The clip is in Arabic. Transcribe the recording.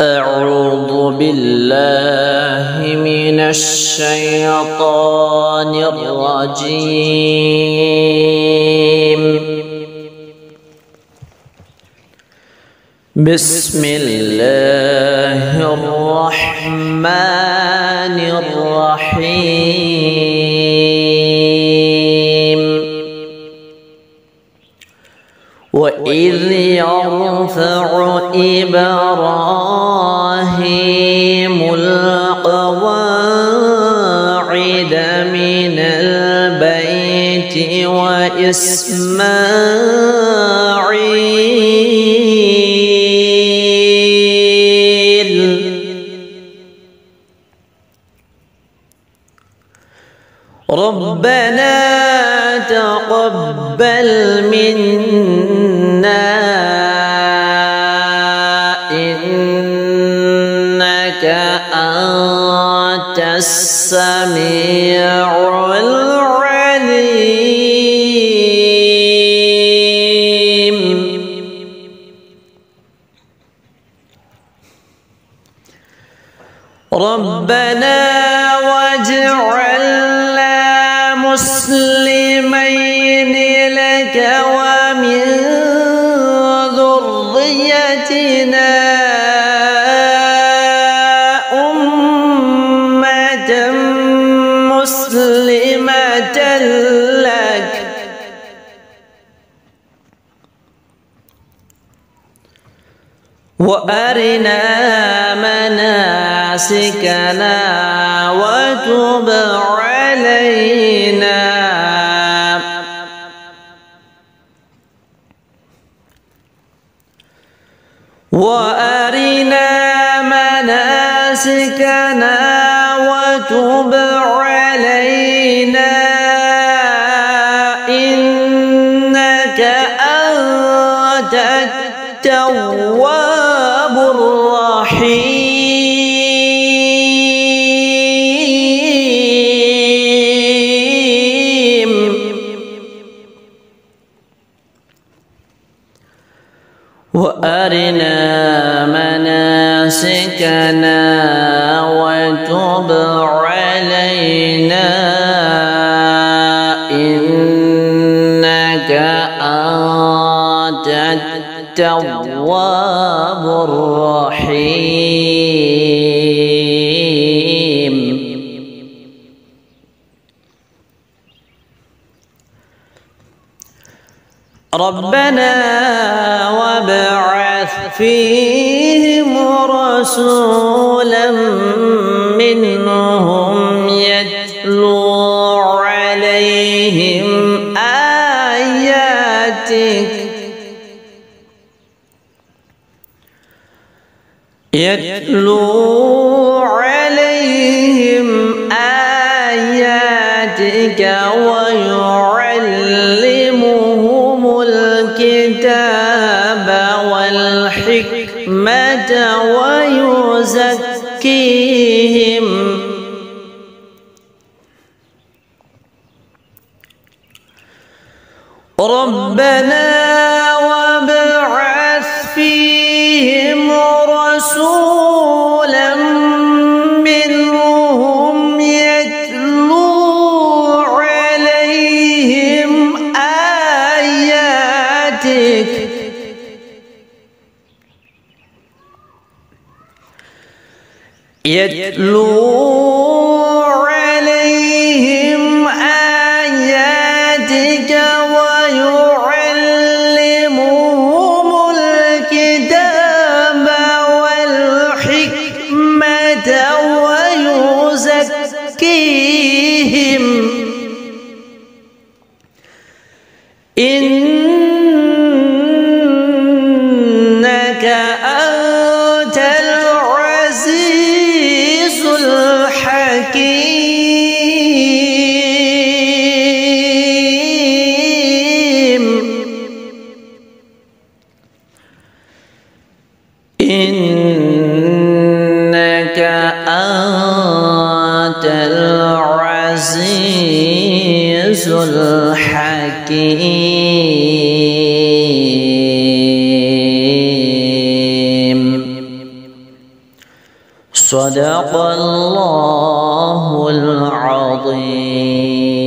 أعوذ بالله من الشيطان الرجيم. بسم الله الرحمن الرحيم. وإذ يرفع إبراهيم القواعد من البيت وإسماعيل ربنا تقبل منا إنك أنت السميع العليم. ربنا واجعلنا مسلمين لك ومن ذريتنا أمة مسلمة لك وأرنا مناسكنا وتب علينا وأرنا مناسكنا وتب علينا إنك أنت التواب الرحيم. وأرنا مناسكنا وتب علينا إنك أنت التواب الرحيم. ربنا وابعث فيهم رسولا منهم يتلو عليهم آياتك ويعلمهم الكتاب والحكمة ويزكيهم ربنا وابعث فيهم رسولا منهم يتلو عليهم آياتك ويعلمهم الكتاب والحكمة ويزكيهم إنك أنت العزيز الحكيم. إنك أنت العزيز الحكيم. صدق الله العظيم.